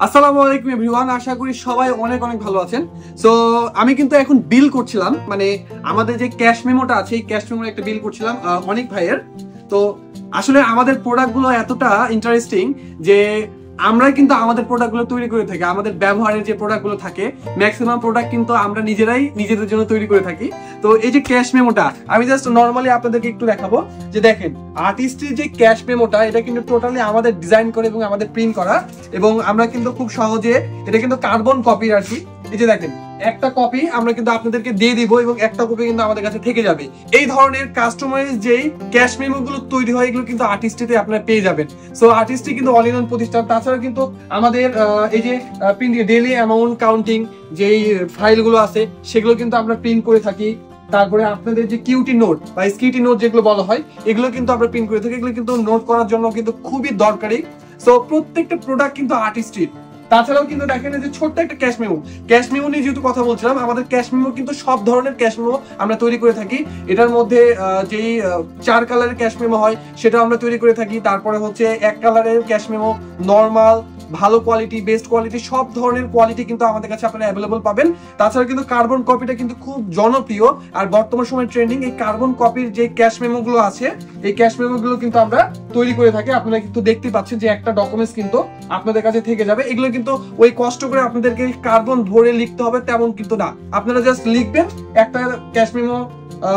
আসসালামু আলাইকুম এভরিওয়ান, আশা করি সবাই অনেক অনেক ভালো আছেন। সো আমি কিন্তু এখন বিল করছিলাম, মানে আমাদের যে ক্যাশ মেমোটা আছে এই ক্যাশ মেমোর একটা বিল করছিলাম অনেক ভাইয়ের। তো আসলে আমাদের প্রোডাক্টগুলো এতটা ইন্টারেস্টিং যে আমরা কিন্তু আমাদের প্রোডাক্টগুলো তৈরি করে থাকি। আমাদের ব্যবহারের যে প্রোডাক্টগুলো থাকে ম্যাক্সিমাম প্রোডাক্ট কিন্তু আমরা নিজেরাই নিজেদের জন্য তৈরি করে থাকি। তো এই যে ক্যাশ মেমোটা আমি জাস্ট নর্মালি আপনাদেরকে একটু দেখাবো যে দেখেন আর্টিস্টের যে ক্যাশ মেমোটা এটা কিন্তু টোটালি আমাদের ডিজাইন করে এবং আমাদের প্রিন্ট করা, এবং আমরা কিন্তু খুব সহজে এটা কিন্তু কার্বন কপির আর কি। এই যে দেখেন একটা কপি আমরা কিন্তু আপনাদেরকে দিয়ে দিব এবং একটা কপি কিন্তু আমাদের কাছে থেকে যাবে। এই ধরনের কাস্টমাইজ যেই ক্যাশ মেমো গুলো তৈরি হয় এগুলো কিন্তু আর্টিস্টে আপনারা পেয়ে যাবেন। সো আর্টিস্টে কিন্তু অল ইন ওয়ান প্রতিষ্ঠান। তাছাড়া কিন্তু আমাদের এই যে প্রিন্ট ডেইলি অ্যামাউন্ট কাউন্টিং যেই ফাইলগুলো আছে সেগুলো কিন্তু আমরা প্রিন্ট করে থাকি। তারপরে আপনাদের যে কিউটি নোট বা স্কিটি নোট যেগুলো বলা হয় এগুলো কিন্তু আমরা প্রিন্ট করে থাকি। এগুলো কিন্তু নোট করার জন্য কিন্তু খুবই দরকারি। সো প্রত্যেকটা প্রোডাক্ট কিন্তু আর্টিস্টের। তাছাড়াও কিন্তু দেখেন যে ছোট্ট একটা ক্যাশ মেমো নিয়ে যেহেতু কথা বলছিলাম, আমাদের ক্যাশ মেমো কিন্তু সব ধরনের ক্যাশ মেমো আমরা তৈরি করে থাকি। এটার মধ্যে যেই 4 কালারের ক্যাশ মেমো হয় সেটা আমরা তৈরি করে থাকি। তারপরে হচ্ছে 1 কালারের ক্যাশ মেমো, নর্মাল, ভালো কোয়ালিটি, বেস্ট কোয়ালিটি, সব ধরনের কোয়ালিটি কিন্তু আমাদের কাছে আপনারা অ্যাভেলেবল পাবেন। তাছাড়া কিন্তু কার্বন কপিটা কিন্তু খুব জনপ্রিয় আর বর্তমান সময় ট্রেন্ডিং। এই কার্বন কপির যে ক্যাশ মেমো গুলো আছে এই ক্যাশ মেমো গুলো কিন্তু আমরা তৈরি করে থাকি। আপনারা কিন্তু দেখতে পাচ্ছেন যে একটা ডকুমেন্টস কিন্তু আপনাদের কাছে থেকে যাবে। এগুলো কিন্তু ওই কষ্ট করে আপনাদেরকে কার্বন ধরে লিখতে হবে তেমন কিন্তু না, আপনারা জাস্ট লিখবেন, একটা ক্যাশ মেমো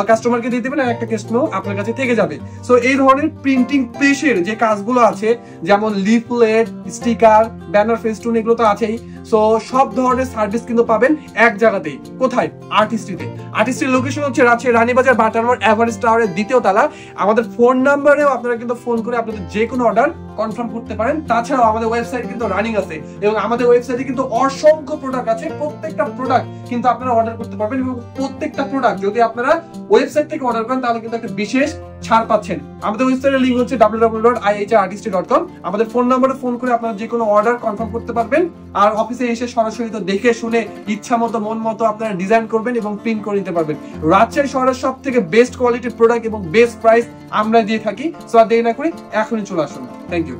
কাস্টমারকে দিয়ে দিবেন আর একটা ক্যাশ মেমো আপনার কাছে থেকে যাবে। সো এই ধরনের প্রিন্টিং প্রেসের যে কাজগুলো আছে যেমন লিফলেট, স্টিকার, ব্যানার, ফেস্টুন এগুলো তো আছেই। সো সব ধরনের সার্ভিস কিন্তু পাবেন এক জায়গাতেই। কোথায়? আর্টিস্ট্রিতে। আর্টিস্ট্রির লোকেশন হচ্ছে রাজশাহী রানীবাজার বাটারমার এভারেস্ট টাওয়ারের 2য় তলা। আমাদের ফোন নাম্বারেও আপনারা কিন্তু ফোন করে আপনাদের যে কোনো অর্ডার কনফার্ম করতে পারেন। তাছাড়াও আমাদের ওয়েবসাইট কিন্তু রানিং আছে এবং আমাদের ওয়েবসাইটে কিন্তু অসংখ্য প্রোডাক্ট আছে। প্রত্যেকটা প্রোডাক্ট কিন্তু আপনারা অর্ডার করতে পারবেন এবং প্রত্যেকটা প্রোডাক্ট যদি আপনারা ওয়েবসাইট থেকে অর্ডার করেন তাহলে কিন্তু একটা বিশেষ ছাড় পাচ্ছেন। আমাদের ওয়েবসাইটের লিংক হচ্ছে www.ihrartistry.com। আমাদের ফোন নম্বরে ফোন করে আপনারা যে কোনো অর্ডার কনফার্ম করতে পারবেন। আর অফিসে এসে সরাসরি তো দেখে শুনে ইচ্ছা মতো মন মতো আপনারা ডিজাইন করবেন এবং প্রিন্ট করে নিতে পারবেন। রাজশাহী শহরের সব থেকে বেস্ট কোয়ালিটির প্রোডাক্ট এবং বেস্ট প্রাইস আমরা দিয়ে থাকি। সো আর দেরি না করে এখনই চলে আসুন। Thank you.